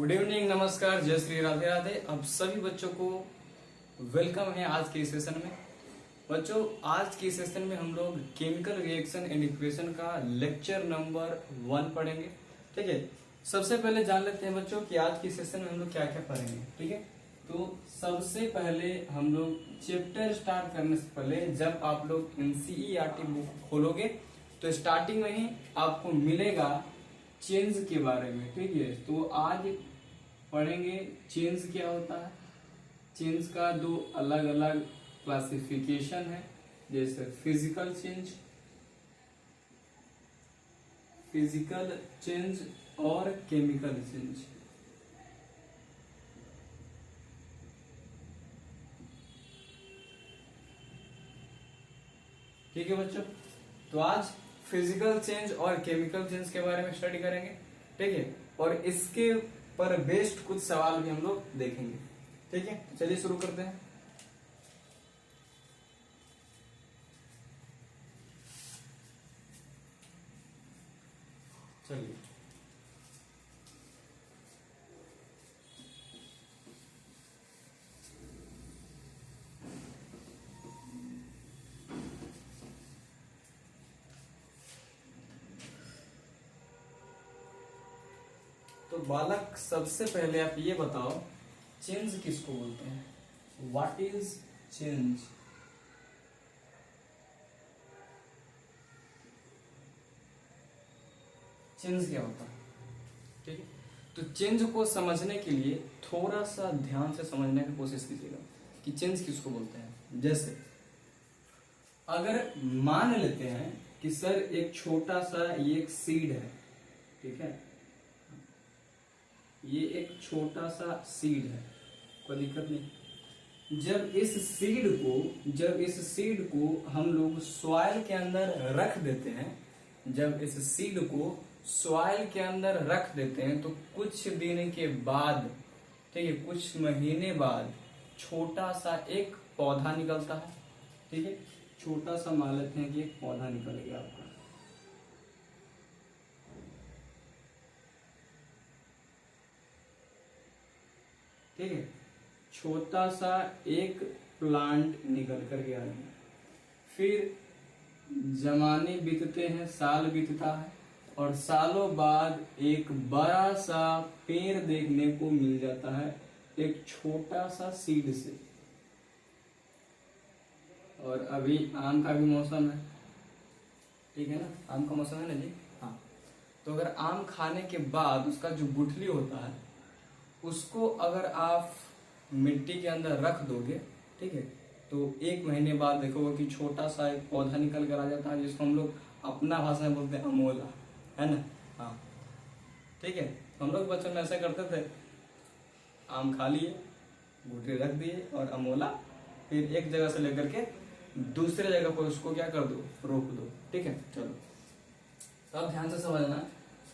Good evening, नमस्कार, जय श्री राधे राधे। अब सभी बच्चों को वेलकम है आज के सेशन में। बच्चों, आज के सेशन में हम लोग केमिकल रिएक्शन एंड इक्वेशन का लेक्चर नंबर 1 पढ़ेंगे। ठीक है, सबसे पहले जान लेते हैं बच्चों कि आज के सेशन में हम लोग क्या क्या पढ़ेंगे। ठीक है, तो सबसे पहले हम लोग चैप्टर स्टार्ट करने से पहले जब आप लोग एनसीईआरटी बुक खोलोगे तो स्टार्टिंग में ही आपको मिलेगा चेंज के बारे में। ठीक है, तो आज पढ़ेंगे चेंज क्या होता है। चेंज का दो अलग अलग क्लासिफिकेशन है, जैसे फिजिकल चेंज और केमिकल चेंज। ठीक है बच्चों, तो आज फिजिकल चेंज और केमिकल चेंज के बारे में स्टडी करेंगे। ठीक है, और इसके पर बेस्ड कुछ सवाल भी हम लोग देखेंगे। ठीक है, चलिए शुरू करते हैं। चलिए, तो बालक, सबसे पहले आप ये बताओ चेंज किसको बोलते हैं। What is change? चेंज क्या होता है? ठीक है, तो चेंज को समझने के लिए थोड़ा सा ध्यान से समझने की कोशिश कीजिएगा कि चेंज किसको बोलते हैं। जैसे अगर मान लेते हैं कि सर एक छोटा सा ये एक सीड है। ठीक है, ये एक छोटा सा सीड है, कोई दिक्कत नहीं। जब इस सीड को हम लोग सॉइल के अंदर रख देते हैं, जब इस सीड को सॉइल के अंदर रख देते हैं तो कुछ दिन के बाद, ठीक है, कुछ महीने बाद छोटा सा एक पौधा निकलता है। ठीक है, छोटा सा मान लेते हैं कि एक पौधा निकल गया आपका। ठीक है, छोटा सा एक प्लांट निकल कर के आ गया। फिर जमाने बीतते हैं, साल बीतता है और सालों बाद एक बड़ा सा पेड़ देखने को मिल जाता है एक छोटा सा सीड से। और अभी आम का भी मौसम है, ठीक है ना, आम का मौसम है ना जी। हाँ, तो अगर आम खाने के बाद उसका जो गुठली होता है उसको अगर आप मिट्टी के अंदर रख दोगे, ठीक है, तो एक महीने बाद देखोगे कि छोटा सा एक पौधा निकल कर आ जाता है, जिसको हम लोग अपना भाषा में बोलते हैं अमोला, है ना। हाँ, ठीक है, तो हम लोग बचपन में ऐसा करते थे, आम खा लिए, गुठली रख दिए और अमोला, फिर एक जगह से लेकर के दूसरे जगह पर उसको क्या कर दो, रोक दो। ठीक है, चलो तो अब ध्यान से समझना।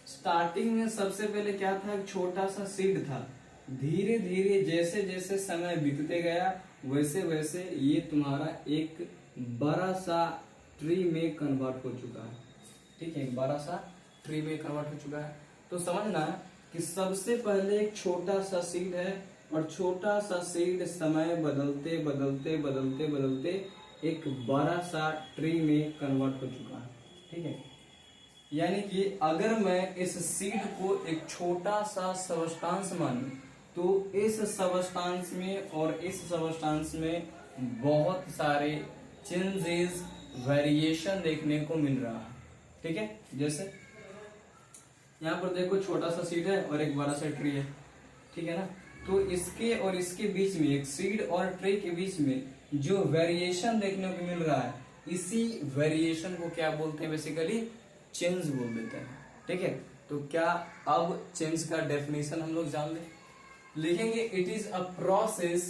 स्टार्टिंग में सबसे पहले क्या था, एक छोटा सा सीड था। धीरे धीरे जैसे जैसे समय बीतते गया वैसे वैसे ये तुम्हारा एक बड़ा सा ट्री में कन्वर्ट हो चुका है। ठीक है, एक बड़ा सा ट्री में कन्वर्ट हो चुका है। तो समझना कि सबसे पहले एक छोटा सा सीड है और छोटा सा सीड समय बदलते बदलते बदलते बदलते एक बड़ा सा ट्री में कन्वर्ट हो चुका है। ठीक है, यानी कि अगर मैं इस सीड को एक छोटा सा सबस्टांस मानूं तो इस सबस्टांस में और इस सबस्टांस में बहुत सारे चेंजेस, वेरिएशन देखने को मिल रहा है। ठीक है, जैसे यहाँ पर देखो छोटा सा सीड है और एक बड़ा सा ट्री है। ठीक है ना, तो इसके और इसके बीच में, एक सीड और ट्री के बीच में जो वेरिएशन देखने को मिल रहा है, इसी वेरिएशन को क्या बोलते हैं, बेसिकली चेंज बोल देते हैं। ठीक है, तो क्या अब चेंज का डेफिनेशन हम लोग जान लें। लिखेंगे it is a process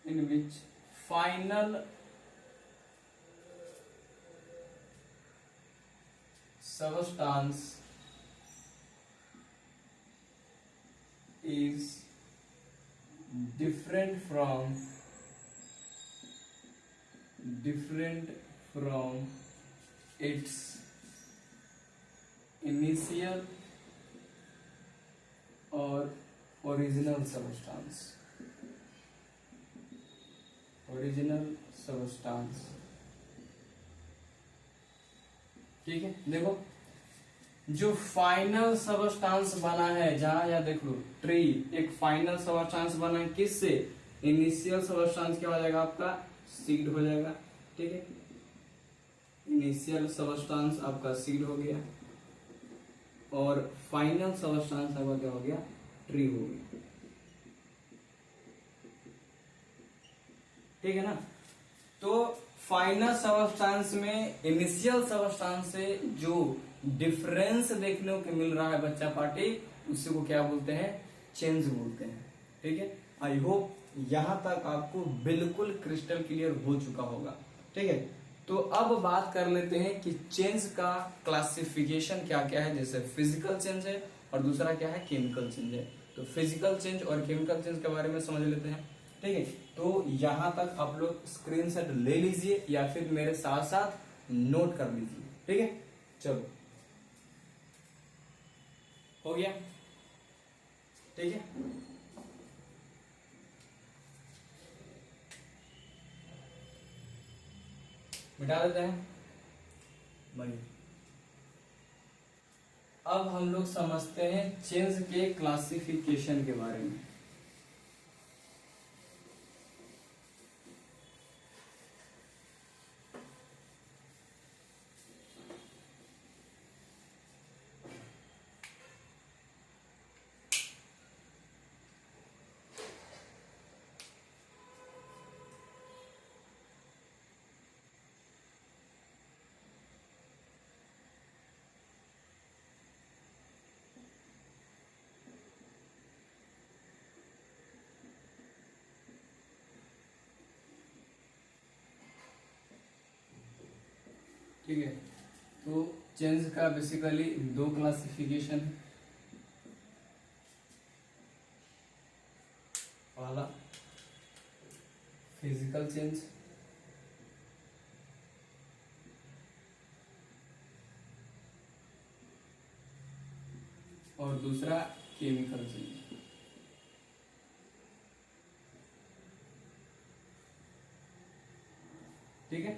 in which final substance is different from its initial or original substance। ठीक है, देखो जो फाइनल सबस्टांस बना है, जहां या देख लो ट्री एक फाइनल सबस्टांस बना है किससे? इनिशियल सबस्टांस क्या हो जाएगा आपका? सीड हो जाएगा। ठीक है, इनिशियल सबस्टांस आपका सीड हो गया और फाइनल सबस्टांस आपका क्या हो गया? ट्री हो गया। ठीक है ना। तो फाइनल सबस्टांस में इनिशियल सबस्टांस से जो डिफरेंस देखने को मिल रहा है बच्चा पार्टी, उसी को क्या बोलते हैं? चेंज बोलते हैं। ठीक है, आई होप यहां तक आपको बिल्कुल क्रिस्टल क्लियर हो चुका होगा। ठीक है, तो अब बात कर लेते हैं कि चेंज का क्लासिफिकेशन क्या क्या है। जैसे फिजिकल चेंज है और दूसरा क्या है? केमिकल चेंज है। तो फिजिकल चेंज और केमिकल चेंज के बारे में समझ लेते हैं। ठीक है, तो यहां तक आप लोग स्क्रीनशॉट ले लीजिए या फिर मेरे साथ साथ नोट कर लीजिए। ठीक है, चलो हो गया। ठीक है, मिटा देते हैं भाई। अब हम लोग समझते हैं चेंज के क्लासिफिकेशन के बारे में। ठीक है, तो चेंज का बेसिकली दो क्लासिफिकेशन है। पहला फिजिकल चेंज और दूसरा केमिकल चेंज। ठीक है,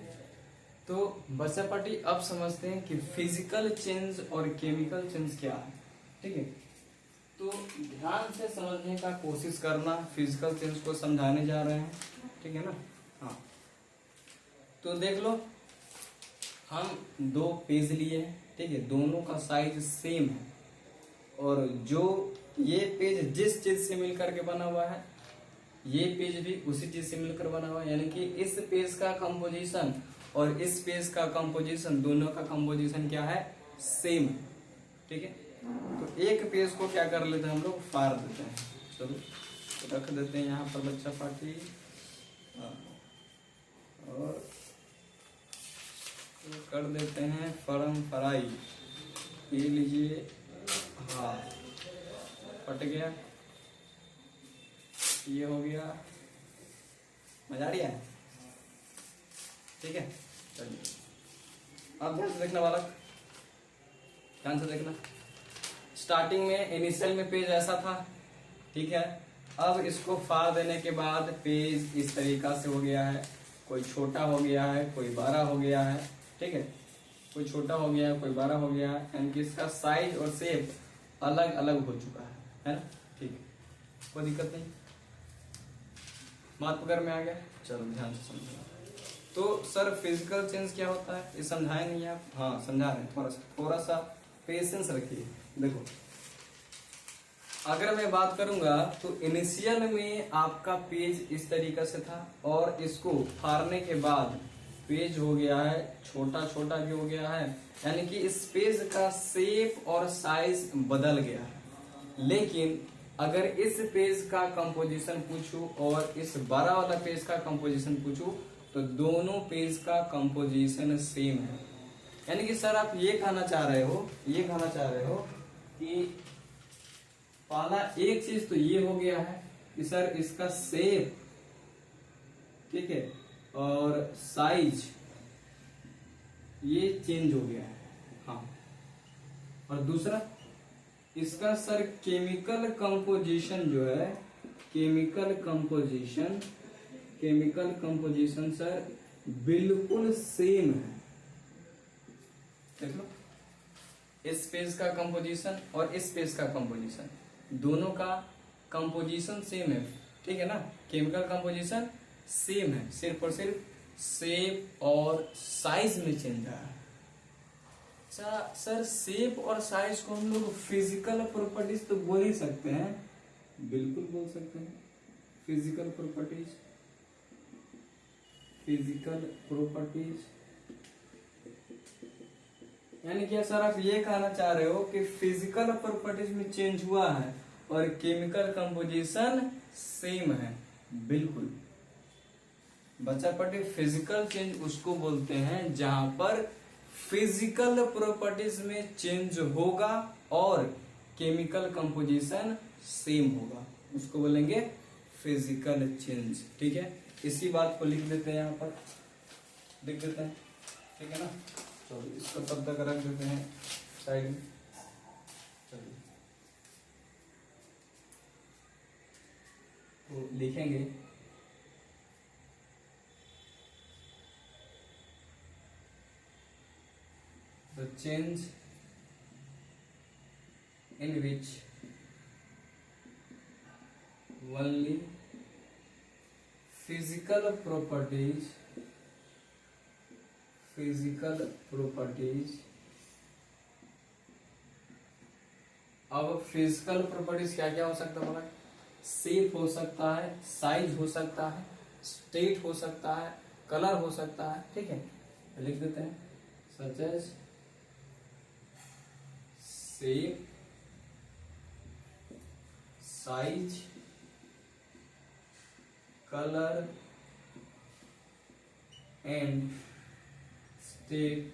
तो बच्चा पार्टी अब समझते हैं कि फिजिकल चेंज और केमिकल चेंज क्या है। ठीक है, तो ध्यान से समझने का कोशिश करना, फिजिकल चेंज को समझाने जा रहे हैं। ठीक है ना। हाँ, तो देख लो हम दो पेज लिए हैं। ठीक है, दोनों का साइज सेम है और जो ये पेज जिस चीज से मिलकर के बना हुआ है, ये पेज भी उसी चीज से मिलकर बना हुआ है। यानी कि इस पेज का कंपोजिशन और इस पेज का कंपोजिशन, दोनों का कंपोजिशन क्या है? सेम है। ठीक है, तो एक पेज को क्या कर लेते हैं हम लोग? फाड़ देते हैं। चलो तो रख देते हैं यहाँ पर बच्चा पार्टी और तो कर देते हैं फरम फ्राई। ये लीजिए, हाँ फट गया, ये हो गया। मजा आ रही है? ठीक है, चलिए अब ध्यान से देखना बालक, ध्यान से देखना। स्टार्टिंग में इनिशियल में पेज ऐसा था। ठीक है, अब इसको फाड़ देने के बाद पेज इस तरीका से हो गया है। कोई छोटा हो गया है, कोई बड़ा हो गया है। ठीक है, कोई छोटा हो गया है, कोई बड़ा हो गया है, यानी कि इसका साइज और शेप अलग अलग हो चुका है ना। ठीक है, कोई दिक्कत नहीं, बात पकड़ में आ गया। चलो ध्यान से समझना। तो सर फिजिकल चेंज क्या होता है, ये समझाए नहीं आप? हाँ समझा रहे, थोड़ा सा पेशेंस रखिए। देखो अगर मैं बात करूंगा तो इनिशियल में आपका पेज इस तरीके से था और इसको फाड़ने के बाद पेज हो गया है, छोटा छोटा भी हो गया है, यानी कि इस पेज का शेप और साइज बदल गया है। लेकिन अगर इस पेज का कंपोजिशन पूछूं और इस बड़ा वाला पेज का कंपोजिशन पूछूं तो दोनों पेज का कंपोजिशन सेम है। यानी कि सर आप ये कहना चाह रहे हो कि पहला एक चीज तो ये हो गया है कि सर इसका शेप, ठीक है, और साइज ये चेंज हो गया है। हाँ, और दूसरा इसका सर केमिकल कंपोजिशन जो है, केमिकल कंपोजिशन सर बिल्कुल सेम है। देख लो, इस पेज का कंपोजिशन और इस पेज का कंपोजिशन, दोनों का कंपोजिशन सेम है, ठीक है ना। केमिकल कंपोजिशन सेम है, सिर्फ और सिर्फ शेप और साइज में चेंज है। अच्छा सर, शेप और साइज को हम लोग फिजिकल प्रॉपर्टीज तो बोल ही सकते हैं, बिल्कुल बोल सकते हैं। फिजिकल प्रॉपर्टीज, यानी क्या सर आप ये कहना चाह रहे हो कि फिजिकल प्रॉपर्टीज में चेंज हुआ है और केमिकल कंपोजिशन सेम है? बिल्कुल बच्चा पटे, फिजिकल चेंज उसको बोलते हैं जहां पर फिजिकल प्रॉपर्टीज में चेंज होगा और केमिकल कंपोजिशन सेम होगा, उसको बोलेंगे फिजिकल चेंज। ठीक है, इसी बात को लिख देते हैं, यहाँ पर लिख देते हैं, ठीक है ना। चलिए इसको तब तक रख देते हैं साइड में। चलिए तो लिखेंगे the change in which only physical properties अब फिजिकल प्रॉपर्टीज क्या क्या हो सकता है बोला? शेप हो सकता है, साइज हो सकता है, स्टेट हो सकता है, कलर हो सकता है। ठीक है, लिख देते हैं such as shape, size, colour and state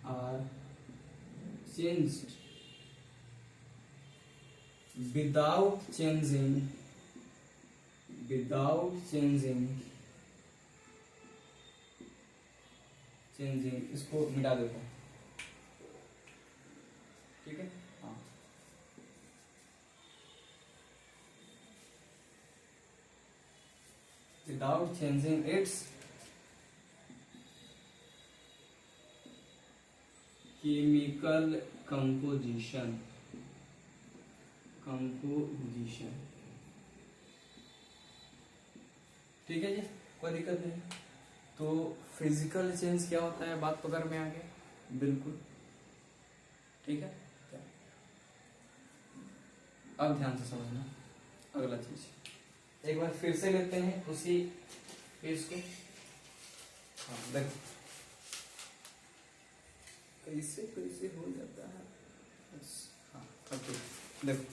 are changed without changing इसको मिटा देता हूं, ठीक है। हाँ, without changing its chemical composition ठीक है जी, कोई दिक्कत नहीं। तो फिजिकल चेंज क्या होता है, बात पकड़ में आ गया, बिल्कुल ठीक है। अब ध्यान से समझना अगला चीज, एक बार फिर से लेते हैं उसी पेज को। हाँ देखो कैसे कैसे हो जाता है। हाँ देखो,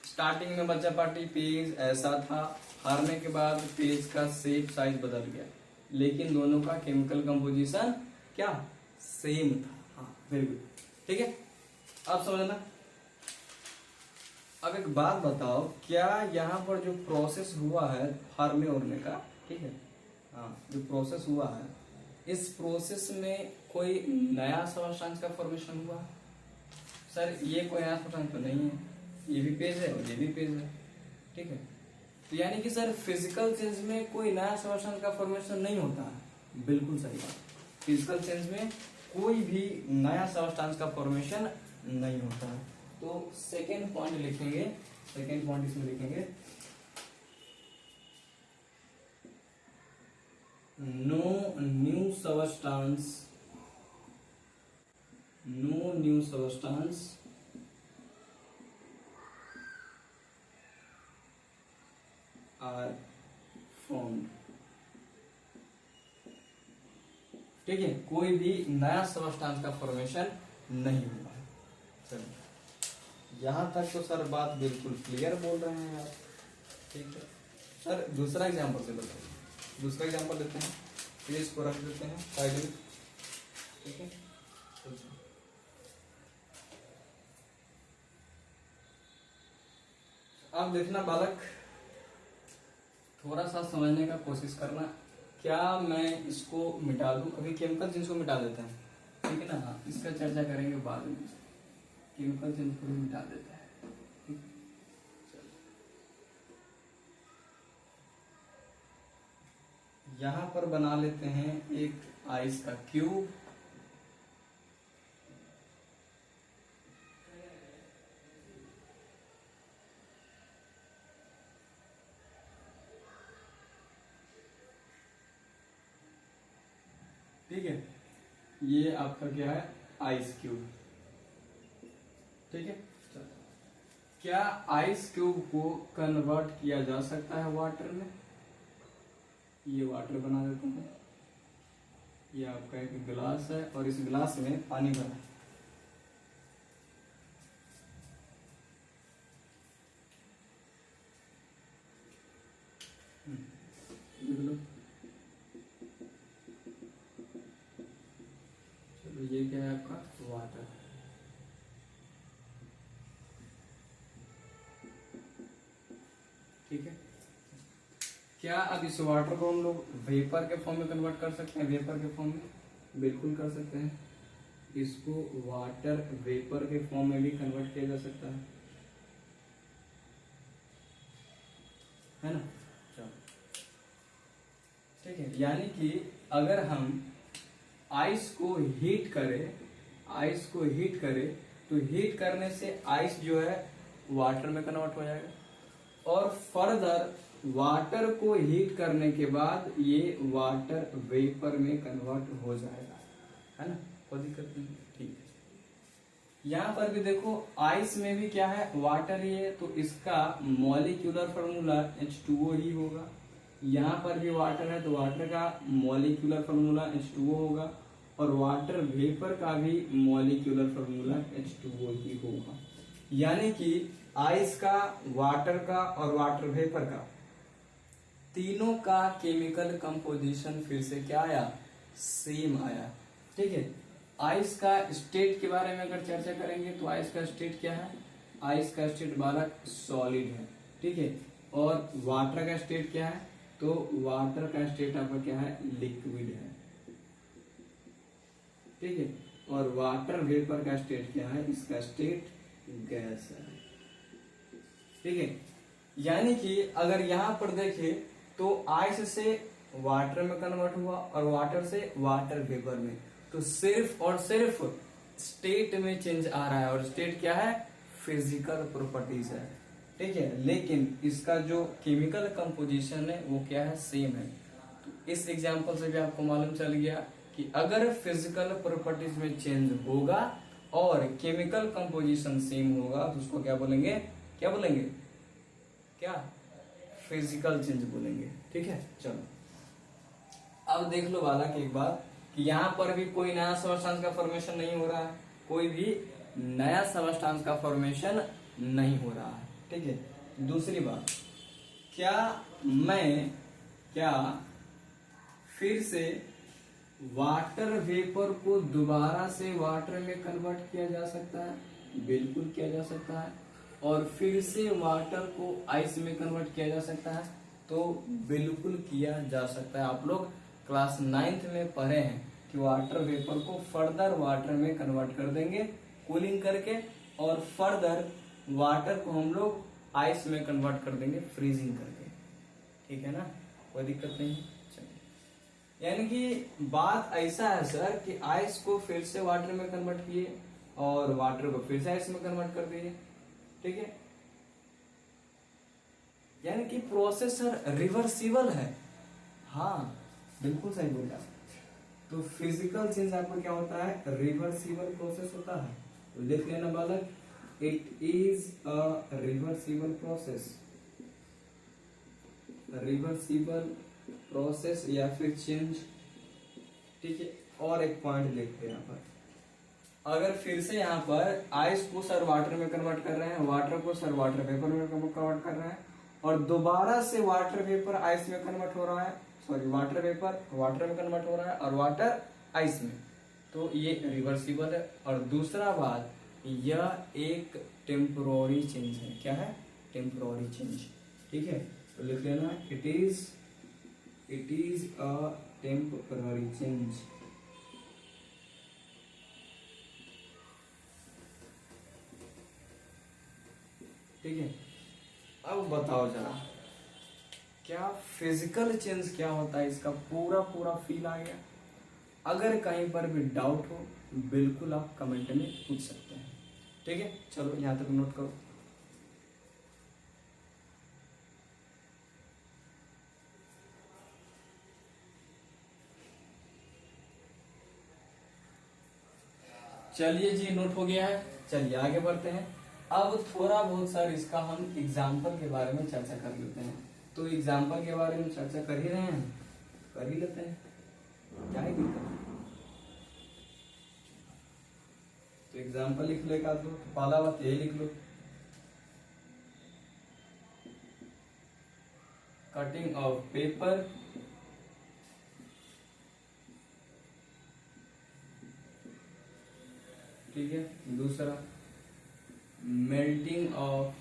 स्टार्टिंग में बच्चा पार्टी पेज ऐसा था, हारने के बाद पेज का शेप साइज बदल गया, लेकिन दोनों का केमिकल कंपोजिशन क्या सेम था। हाँ वेरी गुड, ठीक है। अब समझना, अब एक बात बताओ, क्या यहाँ पर जो प्रोसेस हुआ है हारने ओरने का, ठीक है, हाँ जो प्रोसेस हुआ है, इस प्रोसेस में कोई नया सब्सटेंस का फॉर्मेशन हुआ? सर ये कोई नया सब्सटेंस तो नहीं है, ये भी पेज है और ये भी पेज है, ठीक है। तो यानी कि सर फिजिकल चेंज में कोई नया सब्सटेंस का फॉर्मेशन नहीं होता है, बिल्कुल सही बात। फिजिकल चेंज में कोई भी नया सब्सटेंस का फॉर्मेशन नहीं होता है। तो सेकेंड पॉइंट लिखेंगे, सेकेंड पॉइंट इसमें लिखेंगे no new substance are formed। ठीक है, कोई भी नया सब्सटेंस का फॉर्मेशन नहीं हुआ है। चलिए यहां तक तो सर बात बिल्कुल क्लियर बोल रहे हैं आप, ठीक है। सर दूसरा एग्जांपल से बताइए, दूसरा एग्जांपल लेते हैं, पेज को रख देते हैं साइड में, ठीक है। अब देखना बालक, थोड़ा सा समझने का कोशिश करना। क्या मैं इसको मिटा दूं? अभी केमिकल चेंज को मिटा देते हैं, ठीक है ना। हाँ, इसका चर्चा करेंगे बाद में। केमिकल चेंज को भी मिटा देते हैं, ठीक। यहां पर बना लेते हैं एक आइस का क्यूब। ठीक है, ये आपका क्या है, आइस क्यूब। ठीक है, क्या आइस क्यूब को कन्वर्ट किया जा सकता है वाटर में? ये वाटर बना देते हैं। ये आपका एक गिलास है और इस गिलास में पानी भरा है। देख लो, चलो ये क्या है आपका वाटर। ठीक है, क्या अब इस वाटर को हम लोग वेपर के फॉर्म में कन्वर्ट कर सकते हैं? वेपर के फॉर्म में बिल्कुल कर सकते हैं। इसको वाटर वेपर के फॉर्म में भी कन्वर्ट किया जा सकता है ना। चलो ठीक है, यानी कि अगर हम आइस को हीट करें, आइस को हीट करें तो हीट करने से आइस जो है वाटर में कन्वर्ट हो जाएगा, और फर्दर वाटर को हीट करने के बाद ये वाटर वेपर में कन्वर्ट हो जाएगा, है ना। कोई दिक्कत नहीं, ठीक है। यहां पर भी देखो, आइस में भी क्या है, वाटर ही है, तो इसका मॉलिक्यूलर फॉर्मूला H2O ही होगा। यहाँ पर भी वाटर है तो वाटर का मॉलिक्यूलर फॉर्मूला H2O होगा, और वाटर वेपर का भी मॉलिक्यूलर फॉर्मूला H2O ही होगा। यानी कि आइस का, वाटर का और वाटर वेपर का, तीनों का केमिकल कंपोजिशन फिर से क्या आया, सेम आया। ठीक है, आइस का स्टेट के बारे में अगर चर्चा करेंगे तो आइस का स्टेट क्या है, आइस का स्टेट बालक सॉलिड है। ठीक है, और वाटर का स्टेट क्या है, तो वाटर का स्टेट आपका क्या है, लिक्विड है। ठीक है, और वाटर वेपर का स्टेट क्या है, इसका स्टेट गैस है। ठीक है, यानी कि अगर यहां पर देखें तो आइस से वाटर में कन्वर्ट हुआ और वाटर से वाटर वेपर में, तो सिर्फ और सिर्फ स्टेट में चेंज आ रहा है, और स्टेट क्या है, फिजिकल प्रॉपर्टीज है। ठीक है, लेकिन इसका जो केमिकल कंपोजिशन है वो क्या है, सेम है। तो इस एग्जांपल से भी आपको मालूम चल गया कि अगर फिजिकल प्रॉपर्टीज में चेंज होगा और केमिकल कंपोजिशन सेम होगा तो उसको क्या बोलेंगे, क्या बोलेंगे, क्या, फिजिकल चेंज बोलेंगे। ठीक है, चलो अब देख लो बालक एक बात, कि यहाँ पर भी कोई नया सबस्टांस का फॉर्मेशन नहीं हो रहा है, कोई भी नया सबस्टांस का फॉर्मेशन नहीं हो रहा है। ठीक है, दूसरी बात, क्या फिर से वाटर वेपर को दोबारा से वाटर में कन्वर्ट किया जा सकता है? बिल्कुल किया जा सकता है। और फिर से वाटर को आइस में कन्वर्ट किया जा सकता है? तो बिल्कुल किया जा सकता है। आप लोग क्लास 9th में पढ़े हैं कि वाटर वेपर को फर्दर वाटर में कन्वर्ट कर देंगे कूलिंग करके, और फर्दर वाटर को हम लोग आइस में कन्वर्ट कर देंगे फ्रीजिंग करके। ठीक है ना, कोई दिक्कत नहीं है। यानी कि बात ऐसा है सर कि आइस को फिर से वाटर में कन्वर्ट किए और वाटर को फिर से आइस में कन्वर्ट कर दिए। ठीक है, यानी कि प्रोसेस सर रिवर्सिबल है। हाँ बिल्कुल सही बोला। तो फिजिकल चेंज आपको क्या होता है, रिवर्सिबल प्रोसेस होता है। तो देख लेना बालक, it is a reversible process, reversible process या फिर चेंज। ठीक है, और एक पॉइंट देखते हैं यहाँ पर, अगर फिर से यहाँ पर आइस को सर वाटर में कन्वर्ट कर रहे हैं, वाटर को सर वाटर वेपर में कन्वर्ट कर रहे हैं, और दोबारा से वाटर वेपर आइस में कन्वर्ट हो रहा है, सॉरी वाटर वेपर वाटर में कन्वर्ट हो रहा है और वाटर आइस में, तो ये रिवर्सिबल है। और दूसरा बात, यह एक टेम्पोररी चेंज है। क्या है, टेम्पोररी चेंज। ठीक है, तो लिख लेना it is a temporary change. ठीक है, अब बताओ जरा क्या फिजिकल चेंज क्या होता है, इसका पूरा पूरा फील आ गया। अगर कहीं पर भी डाउट हो बिल्कुल आप कमेंट में पूछ सकते हैं। ठीक है, चलो यहां तक नोट करो। चलिए जी, नोट हो गया है। चलिए आगे बढ़ते हैं। अब थोड़ा बहुत सर इसका हम एग्जाम्पल के बारे में चर्चा कर लेते हैं। तो एग्जाम्पल के बारे में चर्चा कर ही रहे हैं, कर ही लेते हैं, क्या ही दिक्कत है। तो एग्जाम्पल लिख लो एक आध, पहला बात यही लिख लो, कटिंग ऑफ पेपर, ठीक है। दूसरा मेल्टिंग ऑफ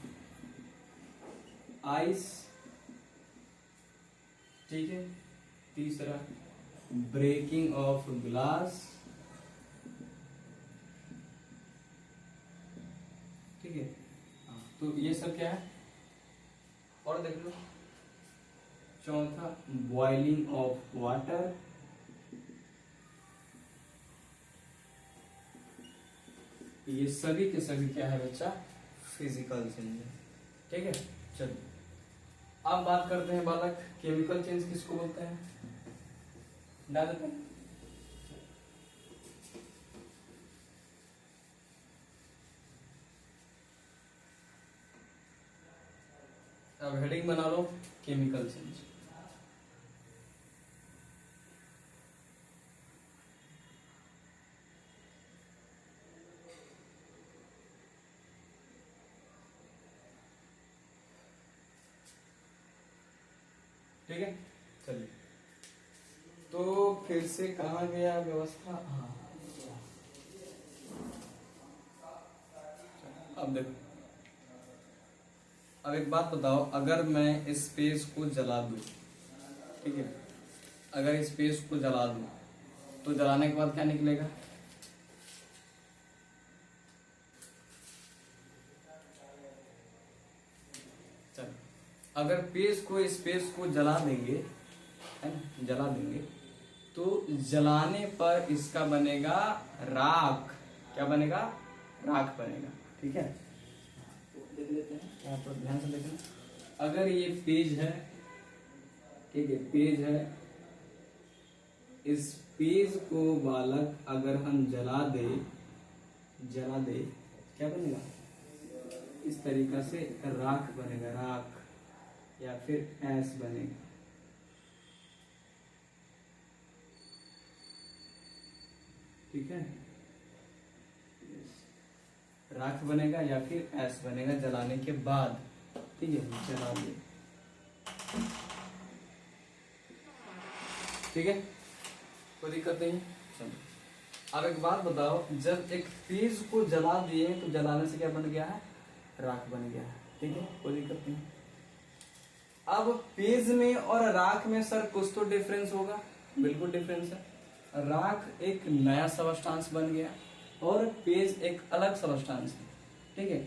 आइस, ठीक है। तीसरा ब्रेकिंग ऑफ ग्लास, ठीक है। तो ये सब क्या है, और देख लो। चौथा बॉइलिंग ऑफ वाटर, ये सभी के सभी क्या है बच्चा, फिजिकल चेंज है। ठीक है, चलिए अब बात करते हैं बालक, केमिकल चेंज किसको बोलते हैं, डाल देते हैं। अब हेडिंग बना लो, केमिकल चेंज। ठीक है, चलिए तो फिर से कहा गया व्यवस्था, हाँ अब देखो, अब एक बात बताओ, अगर मैं इस पेज को जला दूं, ठीक है, अगर इस पेज को जला दूं तो जलाने के बाद क्या निकलेगा, चलो अगर इस पेज को जला देंगे, है ना, जला देंगे तो जलाने पर इसका बनेगा राख, क्या बनेगा, राख बनेगा। ठीक है, तो देख लेते हैं यहाँ पर ध्यान से देखना। अगर ये पेज है, ठीक है, पेज है, इस पेज को बालक अगर हम जला दे क्या बनेगा, इस तरीका से राख बनेगा, राख या फिर ऐश बनेगा। ठीक है, राख बनेगा या फिर ऐश बनेगा जलाने के बाद। ठीक है, जला दे, ठीक है, कोई दिक्कत नहीं। चलो अब एक बात बताओ, जब एक पेज को जला दिए तो जलाने से क्या बन गया है, राख बन गया है। ठीक है, कोई दिक्कत नहीं। अब पेज में और राख में सर कुछ तो डिफरेंस होगा, बिल्कुल डिफरेंस है। राख एक नया सबस्टांस बन गया और पेज एक अलग सबस्टांस है। ठीक है,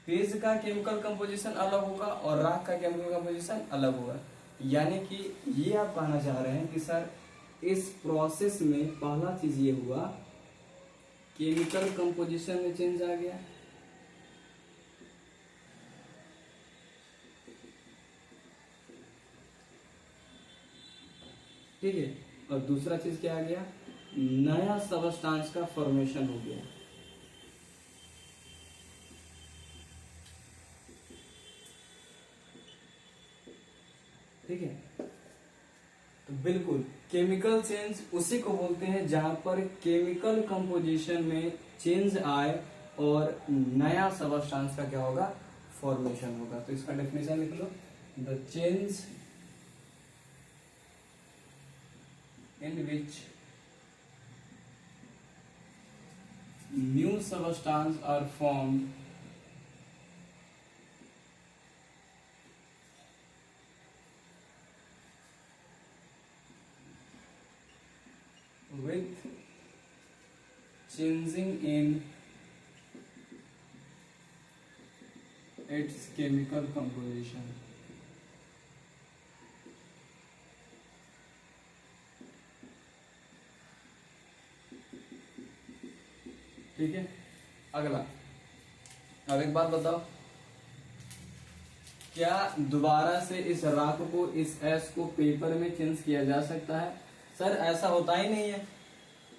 पेज का केमिकल कंपोजिशन अलग होगा और राख का केमिकल कंपोजिशन अलग होगा। यानी कि ये आप कहना चाह रहे हैं कि सर इस प्रोसेस में पहला चीज ये हुआ, केमिकल कंपोजिशन में चेंज आ गया, ठीक है, और दूसरा चीज क्या आ गया, नया सबस्टांस का फॉर्मेशन हो गया। ठीक है, तो बिल्कुल केमिकल चेंज उसी को बोलते हैं जहां पर केमिकल कंपोजिशन में चेंज आए और नया सबस्टांस का क्या होगा, फॉर्मेशन होगा। तो इसका डेफिनेशन लिख लो, the change in which new substances are formed changing in its chemical composition. ठीक है, अगला। अब एक बात बताओ, क्या दोबारा से इस राख को, इस एस को पेपर में चेंज किया जा सकता है? सर ऐसा होता ही नहीं है,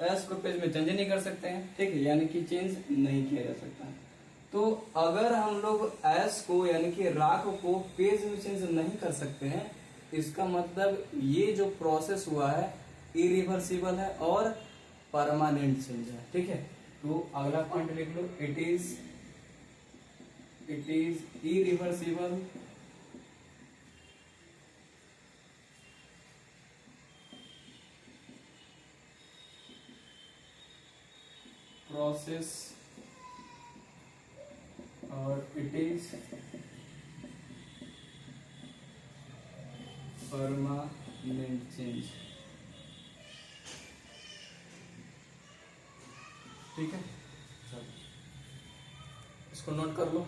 एस को पेज में चेंज नहीं कर सकते हैं, ठीक है, यानी कि चेंज नहीं किया जा सकता है। तो अगर हम लोग एस को यानी कि राख को पेज में चेंज नहीं कर सकते हैं, इसका मतलब ये जो प्रोसेस हुआ है इरिवर्सिबल है और परमानेंट चेंज है, ठीक है। तो अगला पॉइंट लिख लो, इट इज इरिवर्सिबल प्रोसेस और इट इज परमानेंट चेंज। ठीक है, चलो इसको नोट कर लो।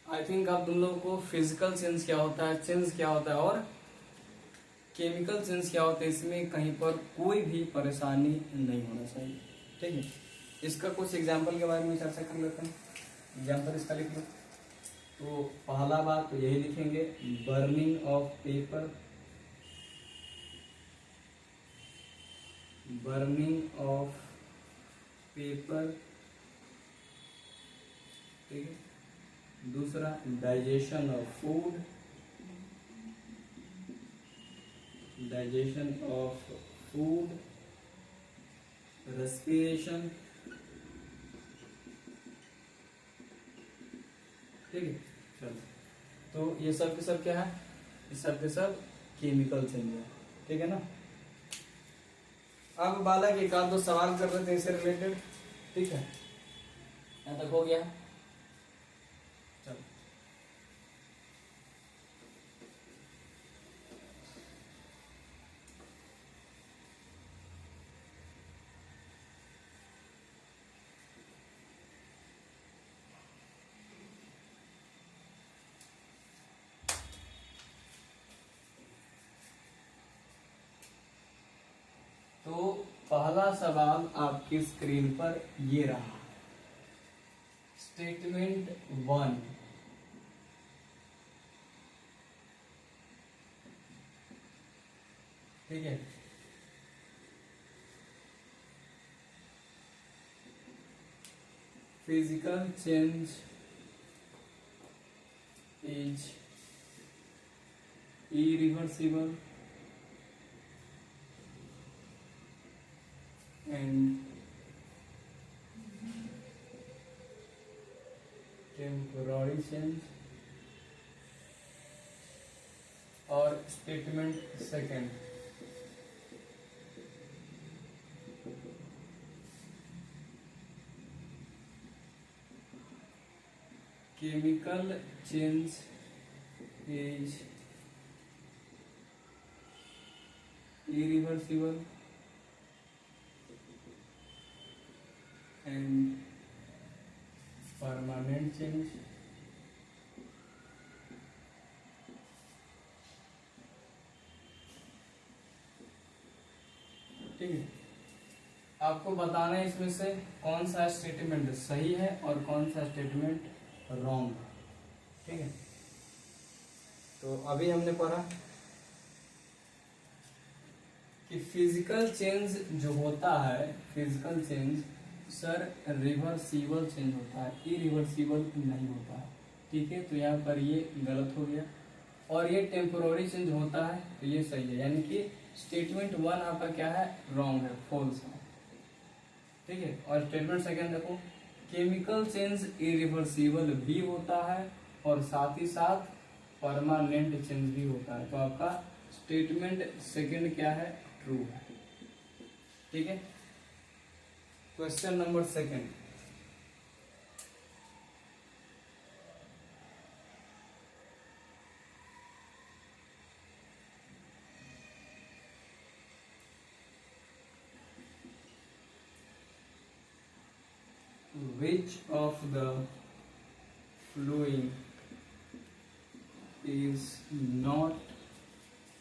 आई थिंक अब तुम लोगों को फिजिकल चेंज क्या होता है, चेंज क्या होता है और केमिकल चेंज क्या होता है, इसमें कहीं पर कोई भी परेशानी नहीं होना चाहिए, ठीक है। इसका कुछ एग्जाम्पल के बारे में चर्चा कर लेते हैं। एग्जाम्पल इसका लिख लो। तो पहला बात तो यही लिखेंगे, burning of paper, burning of paper, ठीक है। दूसरा digestion of food, digestion of food, respiration, ठीक है। चलो, तो ये सब के सब क्या है, ये सब के सब केमिकल चेंज है, ठीक है ना। अब बालक एक आध दो सवाल कर रहे थे इससे रिलेटेड, ठीक है, यहाँ तक हो गया। चलो, तो पहला सवाल आपकी स्क्रीन पर ये रहा, स्टेटमेंट 1, ठीक है। Physical change is irreversible and temporary change। और statement second, chemical change is irreversible and permanent change। ठीक है, आपको बताना है इसमें से कौन सा स्टेटमेंट सही है और कौन सा स्टेटमेंट रॉन्ग है, ठीक है। तो अभी हमने पढ़ा कि फिजिकल चेंज जो होता है, physical change sir reversible change होता है, इरिवर्सिबल नहीं होता है, ठीक है। तो यहाँ पर ये गलत हो गया। और ये टेम्पोररी चेंज होता है तो ये सही है, यानी कि स्टेटमेंट 1 आपका क्या है, रॉन्ग है, फॉल्स है, ठीक है। और स्टेटमेंट सेकंड देखो, केमिकल चेंज इरिवर्सिबल भी होता है और साथ ही साथ परमानेंट चेंज भी होता है। तो आपका स्टेटमेंट सेकंड क्या है, ट्रू है, ठीक है। Question number second, which of the following is not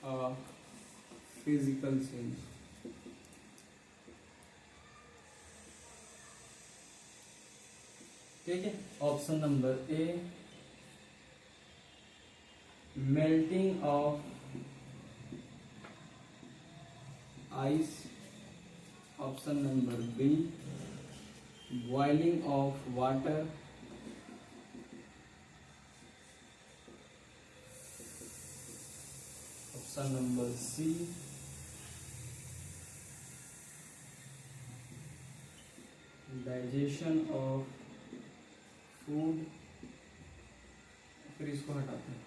a physical change? ठीक है, option number A melting of ice, option number B boiling of water, option number C digestion of food, फिर इसको हटाते हैं,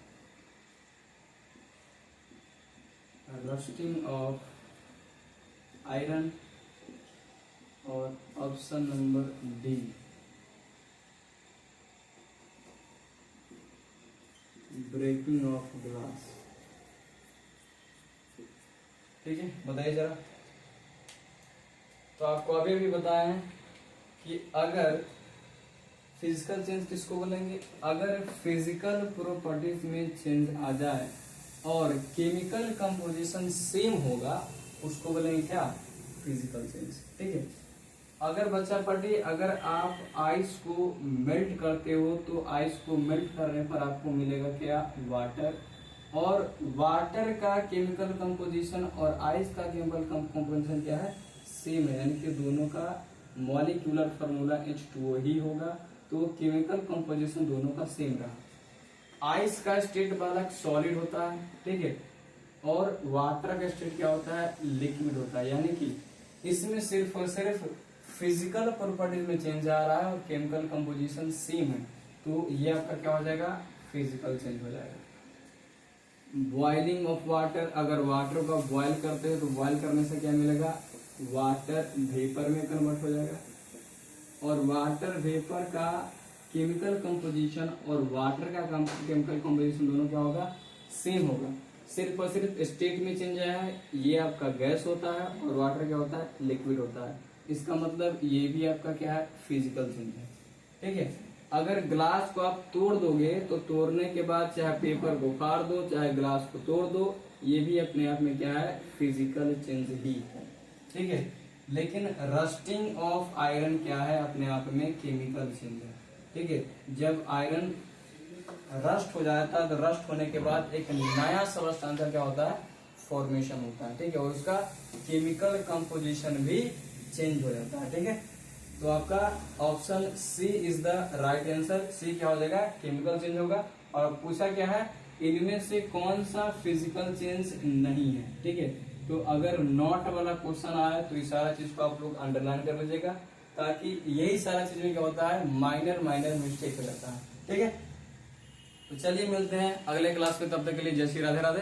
rusting of iron, और option number D breaking of glass. ठीक है, बताइए जरा। तो आपको अभी भी बताया है कि अगर फिजिकल चेंज किसको बोलेंगे, अगर फिजिकल प्रॉपर्टीज में चेंज आ जाए और केमिकल कंपोजिशन सेम होगा उसको बोलेंगे क्या, फिजिकल चेंज। ठीक है, अगर बच्चा पढ़ी, अगर आप आइस को मेल्ट करते हो तो आइस को मेल्ट करने पर आपको मिलेगा क्या, वाटर, और वाटर का केमिकल कंपोजिशन और आइस का केमिकल कंपोजिशन क्या है, सेम है, यानी कि दोनों का मॉलिक्यूलर फार्मूला H2O ही होगा, तो केमिकल कंपोजिशन दोनों का सेम रहा। आइस का स्टेट वाला सॉलिड होता है, ठीक है, और वाटर का स्टेट क्या होता है, लिक्विड होता है, यानी कि इसमें सिर्फ और सिर्फ फिजिकल प्रॉपर्टीज में चेंज आ रहा है और केमिकल कंपोजिशन सेम है, तो ये आपका क्या हो जाएगा, फिजिकल चेंज हो जाएगा। बॉइलिंग ऑफ वाटर, अगर वाटर को बॉइल करते हैं तो बॉइल करने से क्या मिलेगा, वाटर वेपर में कन्वर्ट हो जाएगा, और वाटर वेपर का केमिकल कंपोजिशन और वाटर का केमिकल कंपोजिशन दोनों क्या होगा, सेम होगा, सिर्फ और सिर्फ स्टेट में चेंज आया है, ये आपका गैस होता है और वाटर क्या होता है, लिक्विड होता है। इसका मतलब ये भी आपका क्या है, फिजिकल चेंज है। ठीक है, अगर ग्लास को आप तोड़ दोगे तो तोड़ने के बाद चाहे पेपर को फाड़ दो चाहे ग्लास को तोड़ दो, ये भी अपने आप में क्या है, फिजिकल चेंज ही है। ठीक है, लेकिन रस्टिंग ऑफ आयरन क्या है, अपने आप में केमिकल चेंज है। ठीक है, जब आयरन रस्ट हो जाता है तो रस्ट होने के बाद एक नया सबस्टेंस क्या होता है, फॉर्मेशन होता है। ठीक है, और उसका केमिकल कंपोजिशन भी चेंज हो जाता है। ठीक है, तो आपका option C is the right answer. C क्या हो जाएगा, केमिकल चेंज होगा। और पूछा क्या है, इनमें से कौन सा फिजिकल चेंज नहीं है। ठीक है, तो अगर नॉट वाला क्वेश्चन आया तो इस सारा चीज को आप लोग अंडरलाइन कर लीजिएगा, ताकि यही सारा चीज में क्या होता है, माइनर मिस्टेक हो जाता है। ठीक है, तो चलिए मिलते हैं अगले क्लास में, तब तक के लिए जय श्री राधे राधे।